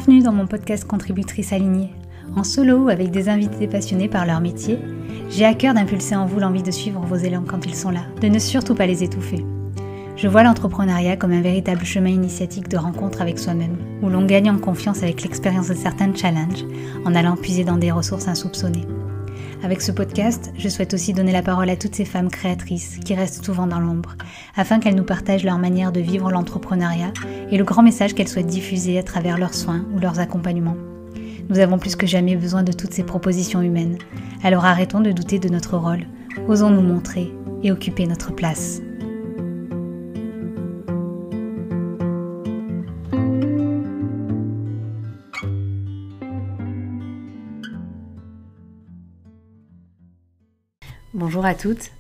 Bienvenue dans mon podcast Contributrice alignée. En solo ou avec des invités passionnés par leur métier, j'ai à cœur d'impulser en vous l'envie de suivre vos élans quand ils sont là, de ne surtout pas les étouffer. Je vois l'entrepreneuriat comme un véritable chemin initiatique de rencontre avec soi-même, où l'on gagne en confiance avec l'expérience de certains challenges, en allant puiser dans des ressources insoupçonnées. Avec ce podcast, je souhaite aussi donner la parole à toutes ces femmes créatrices qui restent souvent dans l'ombre, afin qu'elles nous partagent leur manière de vivre l'entrepreneuriat et le grand message qu'elles souhaitent diffuser à travers leurs soins ou leurs accompagnements. Nous avons plus que jamais besoin de toutes ces propositions humaines, alors arrêtons de douter de notre rôle, osons nous montrer et occuper notre place. Bonjour à toutes,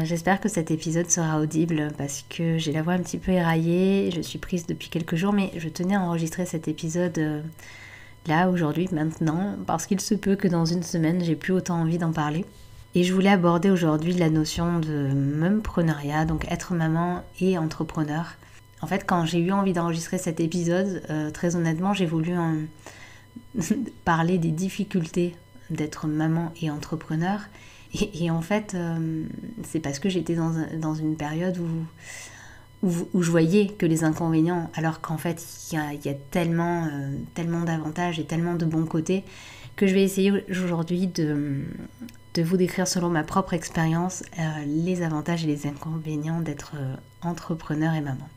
j'espère que cet épisode sera audible parce que j'ai la voix un petit peu éraillée, je suis prise depuis quelques jours mais je tenais à enregistrer cet épisode là, aujourd'hui, maintenant, parce qu'il se peut que dans une semaine j'ai plus autant envie d'en parler. Et je voulais aborder aujourd'hui la notion de mompreneuriat, donc être maman et entrepreneur. En fait, quand j'ai eu envie d'enregistrer cet épisode, très honnêtement, j'ai voulu parler des difficultés d'être maman et entrepreneur. Et en fait, c'est parce que j'étais dans une période où je voyais que les inconvénients, alors qu'en fait, il y a tellement d'avantages et tellement de bons côtés, que je vais essayer aujourd'hui de vous décrire selon ma propre expérience les avantages et les inconvénients d'être entrepreneur et maman.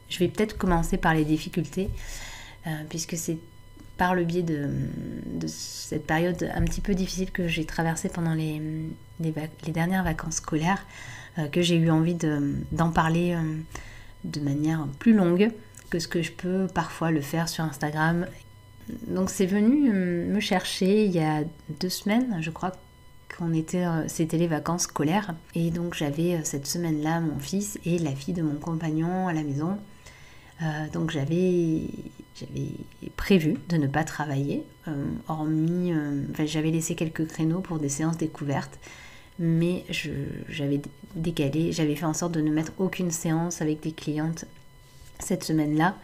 Je vais peut-être commencer par les difficultés, puisque c'est par le biais de cette période un petit peu difficile que j'ai traversée pendant les dernières vacances scolaires, que j'ai eu envie d'en parler de manière plus longue que ce que je peux parfois le faire sur Instagram. Donc c'est venu me chercher il y a 2 semaines, je crois c'était les vacances scolaires. Et donc j'avais cette semaine-là mon fils et la fille de mon compagnon à la maison. Donc j'avais prévu de ne pas travailler, j'avais laissé quelques créneaux pour des séances découvertes, mais j'avais fait en sorte de ne mettre aucune séance avec des clientes cette semaine-là.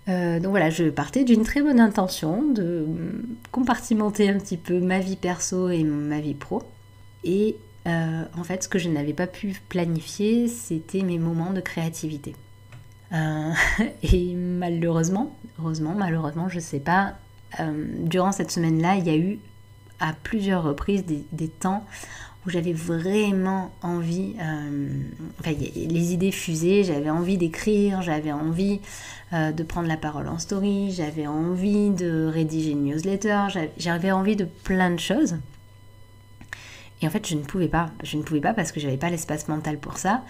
Donc voilà, je partais d'une très bonne intention de compartimenter un petit peu ma vie perso et ma vie pro. Et en fait, ce que je n'avais pas pu planifier, c'était mes moments de créativité. Et malheureusement, je sais pas, durant cette semaine-là, il y a eu à plusieurs reprises des temps où j'avais vraiment envie, les idées fusaient, j'avais envie d'écrire, j'avais envie de prendre la parole en story, j'avais envie de rédiger une newsletter, j'avais envie de plein de choses. Et en fait, je ne pouvais pas parce que j'avais pas l'espace mental pour ça.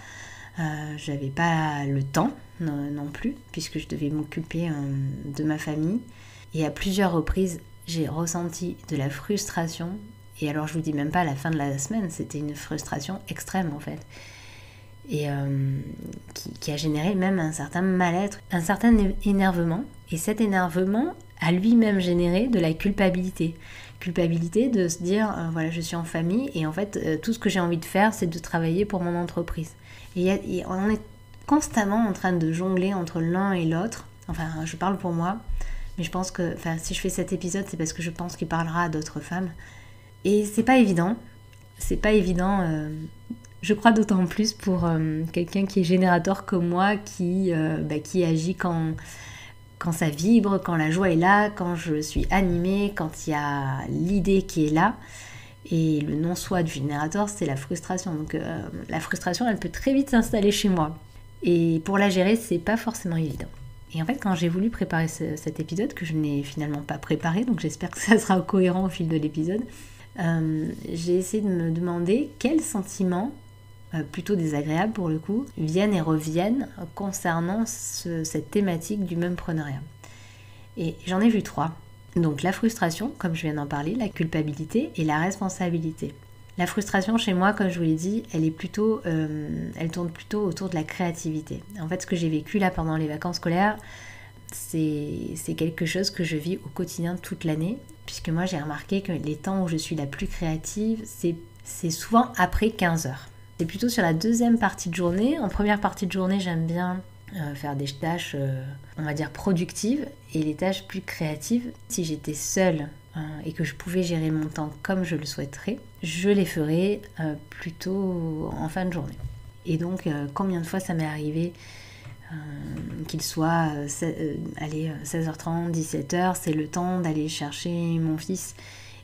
J'avais pas le temps non plus, puisque je devais m'occuper de ma famille. Et à plusieurs reprises, j'ai ressenti de la frustration. Et alors, je vous dis même pas à la fin de la semaine, c'était une frustration extrême en fait. Et qui a généré même un certain mal-être, un certain énervement. Et cet énervement a lui-même généré de la culpabilité. Culpabilité de se dire, voilà, je suis en famille et en fait, tout ce que j'ai envie de faire, c'est de travailler pour mon entreprise. Et on est constamment en train de jongler entre l'un et l'autre. Enfin, je parle pour moi, mais je pense que si je fais cet épisode, c'est parce que je pense qu'il parlera à d'autres femmes. Et c'est pas évident. Je crois d'autant plus pour quelqu'un qui est générateur comme moi, qui agit quand ça vibre, quand la joie est là, quand je suis animée, quand il y a l'idée qui est là. Et le non-soi du générateur, c'est la frustration. Donc la frustration, elle peut très vite s'installer chez moi. Et pour la gérer, c'est pas forcément évident. Et en fait, quand j'ai voulu préparer cet épisode, que je n'ai finalement pas préparé, donc j'espère que ça sera cohérent au fil de l'épisode, j'ai essayé de me demander quels sentiments, plutôt désagréables pour le coup, viennent et reviennent concernant cette thématique du mompreneuriat. Et j'en ai vu 3. Donc la frustration, comme je viens d'en parler, la culpabilité et la responsabilité. La frustration chez moi, comme je vous l'ai dit, elle tourne plutôt autour de la créativité. En fait, ce que j'ai vécu là pendant les vacances scolaires, c'est quelque chose que je vis au quotidien toute l'année, puisque moi j'ai remarqué que les temps où je suis la plus créative, c'est souvent après 15h. C'est plutôt sur la deuxième partie de journée. En première partie de journée, j'aime bien faire des tâches, on va dire, productives, et les tâches plus créatives, si j'étais seule et que je pouvais gérer mon temps comme je le souhaiterais, je les ferais plutôt en fin de journée. Et donc, combien de fois ça m'est arrivé qu'il soit 16h30, 17h, c'est le temps d'aller chercher mon fils.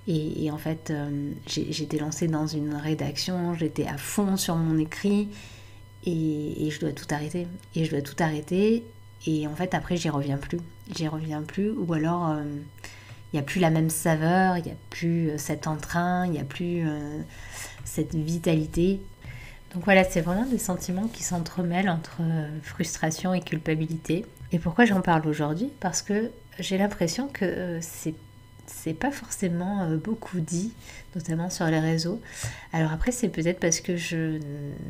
Et en fait, j'étais lancée dans une rédaction, j'étais à fond sur mon écrit, et je dois tout arrêter. Et en fait, après, j'y reviens plus. Ou alors, il n'y a plus la même saveur, il n'y a plus cet entrain, il n'y a plus cette vitalité. Donc voilà, c'est vraiment des sentiments qui s'entremêlent entre frustration et culpabilité. Et pourquoi j'en parle aujourd'hui ? Parce que j'ai l'impression que c'est pas forcément beaucoup dit, notamment sur les réseaux. Alors après, c'est peut-être parce que je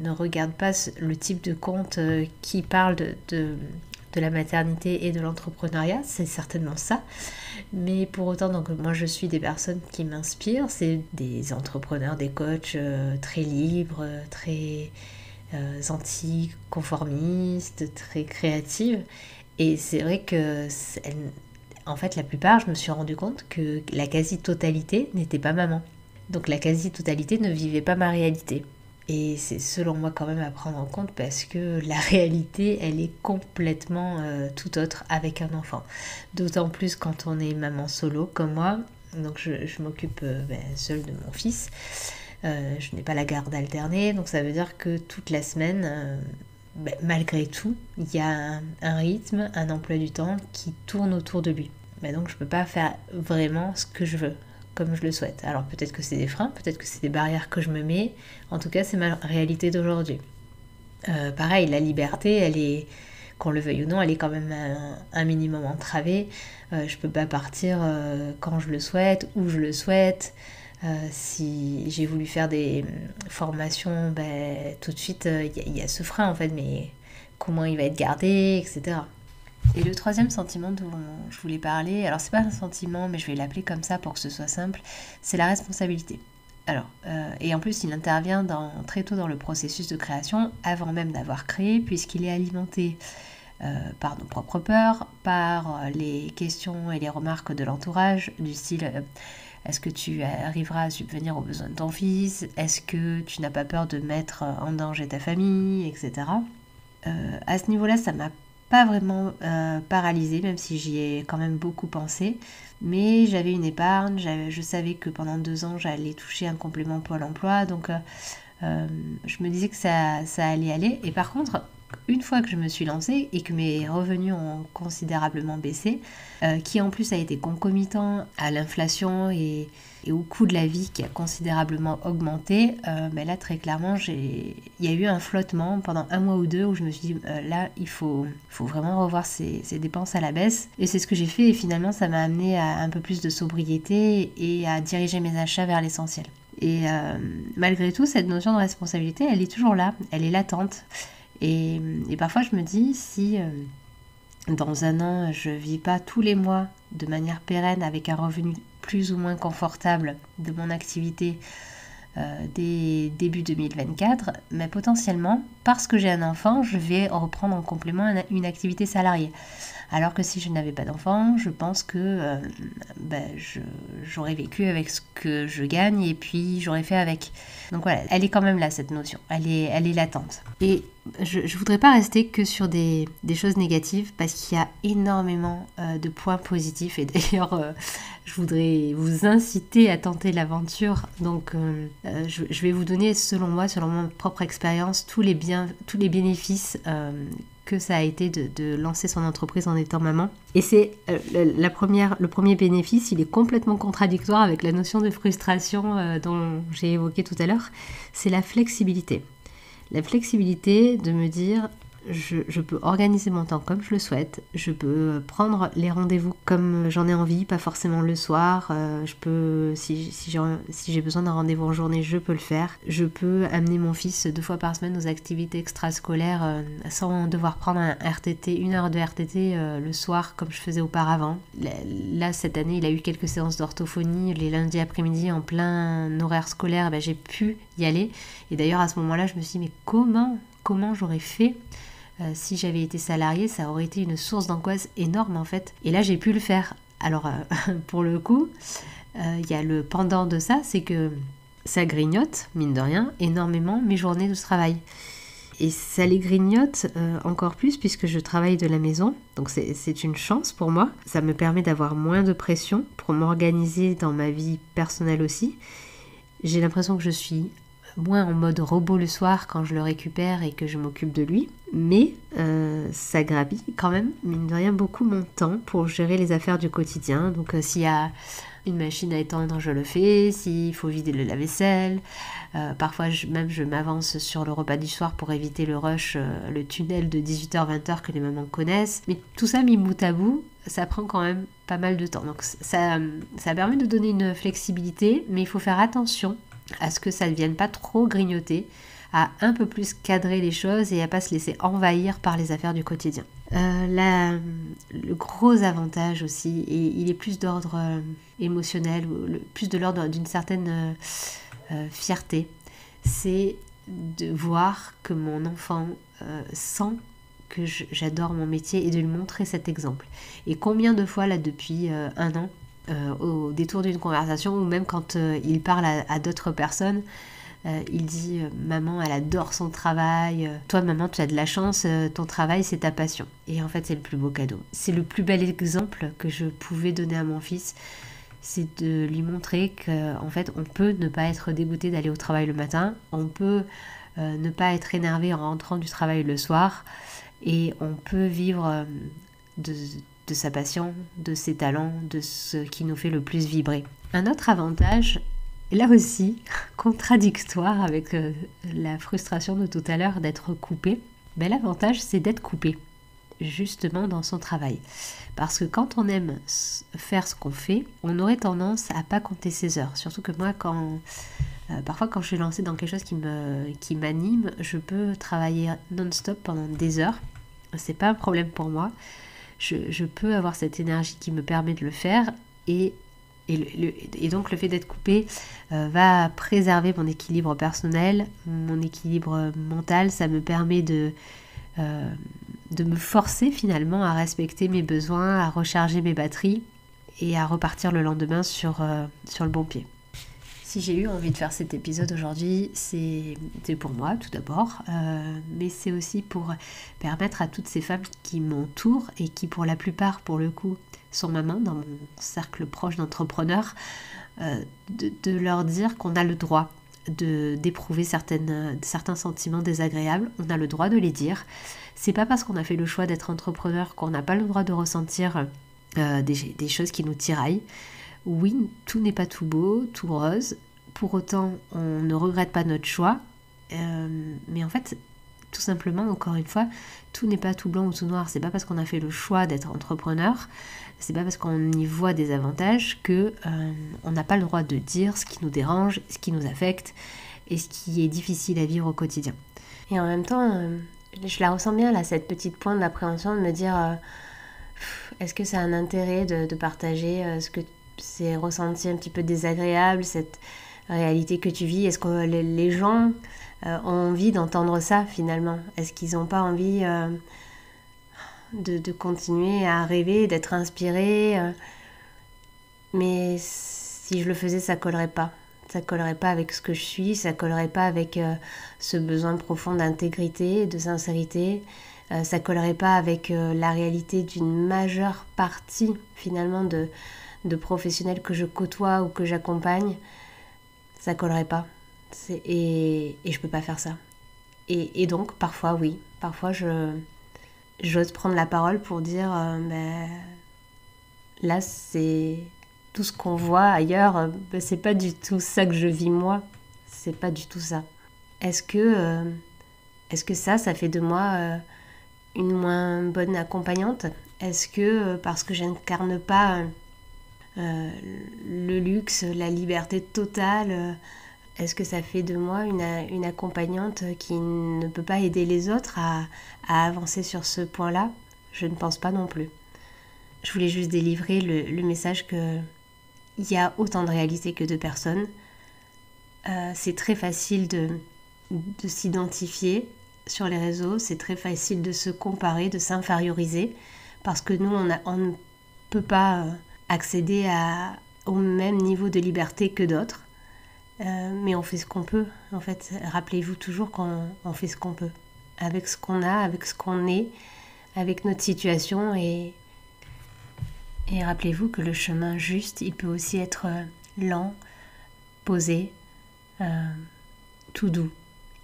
ne regarde pas le type de compte qui parle de la maternité et de l'entrepreneuriat, c'est certainement ça. Mais pour autant, donc moi je suis des personnes qui m'inspirent, c'est des entrepreneurs, des coachs très libres, très anticonformistes, très créatives. Et c'est vrai que en fait, la plupart, je me suis rendu compte que la quasi-totalité n'était pas maman. Donc la quasi-totalité ne vivait pas ma réalité. Et c'est selon moi quand même à prendre en compte parce que la réalité, elle est complètement tout autre avec un enfant. D'autant plus quand on est maman solo comme moi. Donc je m'occupe seule de mon fils. Je n'ai pas la garde alternée. Donc ça veut dire que toute la semaine... malgré tout, il y a un rythme, un emploi du temps qui tourne autour de lui. Donc je ne peux pas faire vraiment ce que je veux, comme je le souhaite. Alors peut-être que c'est des freins, peut-être que c'est des barrières que je me mets. En tout cas, c'est ma réalité d'aujourd'hui. Pareil, la liberté, elle est, qu'on le veuille ou non, elle est quand même un minimum entravée. Je ne peux pas partir quand je le souhaite, où je le souhaite. Si j'ai voulu faire des formations, tout de suite, il y a ce frein en fait, mais comment il va être gardé, etc. Et le troisième sentiment dont je voulais parler, alors c'est pas un sentiment, mais je vais l'appeler comme ça pour que ce soit simple, c'est la responsabilité. Alors, et en plus, il intervient très tôt dans le processus de création, avant même d'avoir créé, puisqu'il est alimenté par nos propres peurs, par les questions et les remarques de l'entourage, du style est-ce que tu arriveras à subvenir aux besoins de ton fils ? Est-ce que tu n'as pas peur de mettre en danger ta famille, etc. À ce niveau-là, ça m'a pas vraiment paralysée, même si j'y ai quand même beaucoup pensé. Mais j'avais une épargne, je savais que pendant 2 ans, j'allais toucher un complément Pôle emploi. Donc, je me disais que ça allait aller. Et par contre, une fois que je me suis lancée et que mes revenus ont considérablement baissé, qui en plus a été concomitant à l'inflation et au coût de la vie qui a considérablement augmenté, là très clairement il y a eu un flottement pendant 1 mois ou 2 où je me suis dit là il faut vraiment revoir ces dépenses à la baisse, et c'est ce que j'ai fait, et finalement ça m'a amené à un peu plus de sobriété et à diriger mes achats vers l'essentiel. Et malgré tout, cette notion de responsabilité, elle est toujours là, elle est latente. Et parfois je me dis, si dans 1 an je ne vis pas tous les mois de manière pérenne avec un revenu plus ou moins confortable de mon activité dès début 2024, mais potentiellement, parce que j'ai un enfant, je vais reprendre en complément une activité salariée. Alors que si je n'avais pas d'enfant, je pense que j'aurais vécu avec ce que je gagne et puis j'aurais fait avec. Donc voilà, elle est quand même là, cette notion. Elle est latente. Et je ne voudrais pas rester que sur des choses négatives, parce qu'il y a énormément de points positifs. Et d'ailleurs, je voudrais vous inciter à tenter l'aventure. Donc je vais vous donner, selon moi, selon ma propre expérience, tous les bénéfices que ça a été de lancer son entreprise en étant maman. Et c'est le premier bénéfice, il est complètement contradictoire avec la notion de frustration dont j'ai évoqué tout à l'heure, c'est la flexibilité. La flexibilité de me dire, je peux organiser mon temps comme je le souhaite, je peux prendre les rendez-vous comme j'en ai envie, pas forcément le soir, je peux, si j'ai besoin d'un rendez-vous en journée, je peux le faire. Je peux amener mon fils 2 fois par semaine aux activités extrascolaires sans devoir prendre un RTT, 1 heure de RTT le soir comme je faisais auparavant. Là, cette année, il a eu quelques séances d'orthophonie les lundis après-midi en plein horaire scolaire, j'ai pu y aller. Et d'ailleurs, à ce moment-là, je me suis dit, mais comment j'aurais fait Si j'avais été salariée, ça aurait été une source d'angoisse énorme en fait. Et là, j'ai pu le faire. Alors, pour le coup, il y a le pendant de ça, c'est que ça grignote, mine de rien, énormément mes journées de travail. Et ça les grignote encore plus puisque je travaille de la maison. Donc c'est une chance pour moi. Ça me permet d'avoir moins de pression pour m'organiser dans ma vie personnelle aussi. J'ai l'impression que je suis moins en mode robot le soir quand je le récupère et que je m'occupe de lui. Mais ça gravit quand même, mine de rien, beaucoup mon temps pour gérer les affaires du quotidien. Donc s'il y a une machine à étendre, je le fais. S'il faut vider le lave-vaisselle, parfois je m'avance sur le repas du soir pour éviter le rush, le tunnel de 18h-20h que les mamans connaissent. Mais tout ça mis bout à bout, ça prend quand même pas mal de temps. Donc ça permet de donner une flexibilité, mais il faut faire attention à ce que ça ne vienne pas trop grignoter, à un peu plus cadrer les choses et à pas se laisser envahir par les affaires du quotidien. Le gros avantage aussi, et il est plus d'ordre émotionnel, plus de l'ordre d'une certaine fierté, c'est de voir que mon enfant sent que j'adore mon métier et de lui montrer cet exemple. Et combien de fois là depuis 1 an, au détour d'une conversation ou même quand il parle à d'autres personnes, il dit maman elle adore son travail, toi maman tu as de la chance, ton travail c'est ta passion. Et en fait c'est le plus beau cadeau, c'est le plus bel exemple que je pouvais donner à mon fils, c'est de lui montrer qu'en fait on peut ne pas être dégoûté d'aller au travail le matin, on peut ne pas être énervé en rentrant du travail le soir, et on peut vivre de sa passion, de ses talents, de ce qui nous fait le plus vibrer. Un autre avantage, là aussi, contradictoire avec la frustration de tout à l'heure d'être coupé, mais l'avantage c'est d'être coupé, justement dans son travail. Parce que quand on aime faire ce qu'on fait, on aurait tendance à pas compter ses heures. Surtout que moi, parfois quand je suis lancée dans quelque chose qui m'anime, je peux travailler non-stop pendant des heures. C'est pas un problème pour moi. Je peux avoir cette énergie qui me permet de le faire et donc le fait d'être coupé va préserver mon équilibre personnel, mon équilibre mental. Ça me permet de me forcer finalement à respecter mes besoins, à recharger mes batteries et à repartir le lendemain sur le bon pied. Si j'ai eu envie de faire cet épisode aujourd'hui, c'est pour moi tout d'abord, mais c'est aussi pour permettre à toutes ces femmes qui m'entourent et qui pour la plupart, pour le coup, sont mamans dans mon cercle proche d'entrepreneurs, de leur dire qu'on a le droit d'éprouver certains sentiments désagréables, on a le droit de les dire. C'est pas parce qu'on a fait le choix d'être entrepreneur qu'on n'a pas le droit de ressentir des choses qui nous tiraillent. Oui, tout n'est pas tout beau, tout rose. Pour autant, on ne regrette pas notre choix. Mais en fait, tout simplement, encore une fois, tout n'est pas tout blanc ou tout noir. C'est pas parce qu'on a fait le choix d'être entrepreneur, c'est pas parce qu'on y voit des avantages que on n'a pas le droit de dire ce qui nous dérange, ce qui nous affecte et ce qui est difficile à vivre au quotidien. Et en même temps, je la ressens bien là, cette petite pointe d'appréhension de me dire est-ce que ça a un intérêt de partager ce que c'est ressenti un petit peu désagréable, cette réalité que tu vis? Est-ce que les gens ont envie d'entendre ça finalement? Est-ce qu'ils n'ont pas envie de continuer à rêver, d'être inspirés? Mais si je le faisais, ça collerait pas. Ça collerait pas avec ce que je suis, ça collerait pas avec ce besoin profond d'intégrité, de sincérité. Ça collerait pas avec la réalité d'une majeure partie finalement de professionnels que je côtoie ou que j'accompagne. Ça collerait pas. Et je peux pas faire ça. Et donc, parfois, oui. Parfois, j'ose prendre la parole pour dire là, c'est tout ce qu'on voit ailleurs. C'est pas du tout ça que je vis moi. C'est pas du tout ça. Est-ce que ça fait de moi une moins bonne accompagnante? Est-ce que parce que j'incarne pas le luxe, la liberté totale, est-ce que ça fait de moi une accompagnante qui ne peut pas aider les autres à avancer sur ce point-là? Je ne pense pas non plus. Je voulais juste délivrer le message qu'il y a autant de réalités que de personnes. C'est très facile de s'identifier sur les réseaux, c'est très facile de se comparer, de s'inférioriser, parce que nous, on ne peut pas accéder au même niveau de liberté que d'autres. Mais on fait ce qu'on peut. En fait, rappelez-vous toujours qu'on fait ce qu'on peut. Avec ce qu'on a, avec ce qu'on est, avec notre situation. Et rappelez-vous que le chemin juste, il peut aussi être lent, posé, tout doux.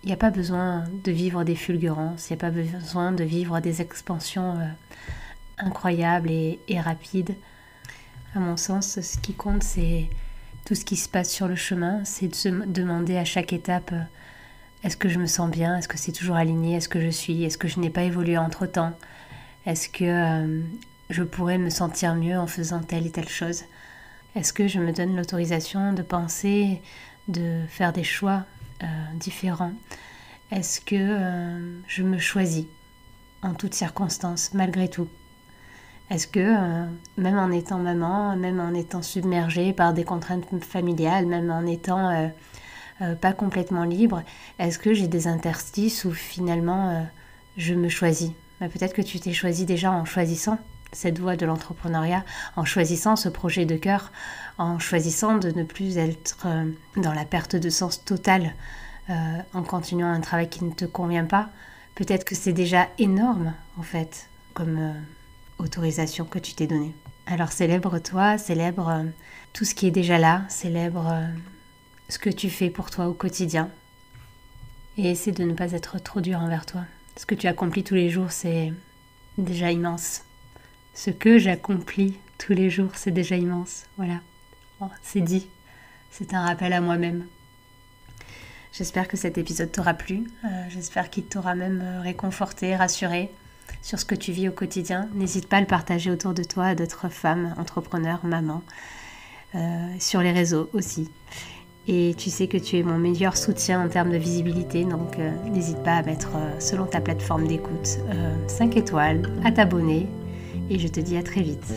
Il n'y a pas besoin de vivre des fulgurances, il n'y a pas besoin de vivre des expansions incroyables et rapides. À mon sens, ce qui compte, c'est tout ce qui se passe sur le chemin, c'est de se demander à chaque étape est-ce que je me sens bien, est-ce que c'est toujours aligné, est-ce que je n'ai pas évolué entre-temps, est-ce que je pourrais me sentir mieux en faisant telle et telle chose, est-ce que je me donne l'autorisation de penser, de faire des choix différents, est-ce que je me choisis en toutes circonstances, malgré tout. Est-ce que, même en étant maman, même en étant submergée par des contraintes familiales, même en étant pas complètement libre, est-ce que j'ai des interstices où finalement je me choisis ? Peut-être que tu t'es choisi déjà en choisissant cette voie de l'entrepreneuriat, en choisissant ce projet de cœur, en choisissant de ne plus être dans la perte de sens totale en continuant un travail qui ne te convient pas. Peut-être que c'est déjà énorme en fait, comme autorisation que tu t'es donnée. Alors célèbre-toi, célèbre tout ce qui est déjà là, célèbre ce que tu fais pour toi au quotidien et essaie de ne pas être trop dur envers toi. Ce que tu accomplis tous les jours, c'est déjà immense. Ce que j'accomplis tous les jours, c'est déjà immense. Voilà, bon, c'est dit. C'est un rappel à moi-même. J'espère que cet épisode t'aura plu. J'espère qu'il t'aura même réconforté, rassuré sur ce que tu vis au quotidien. N'hésite pas à le partager autour de toi, à d'autres femmes, entrepreneurs, mamans, sur les réseaux aussi. Et tu sais que tu es mon meilleur soutien en termes de visibilité, donc n'hésite pas à mettre, selon ta plateforme d'écoute, 5 étoiles, à t'abonner, et je te dis à très vite.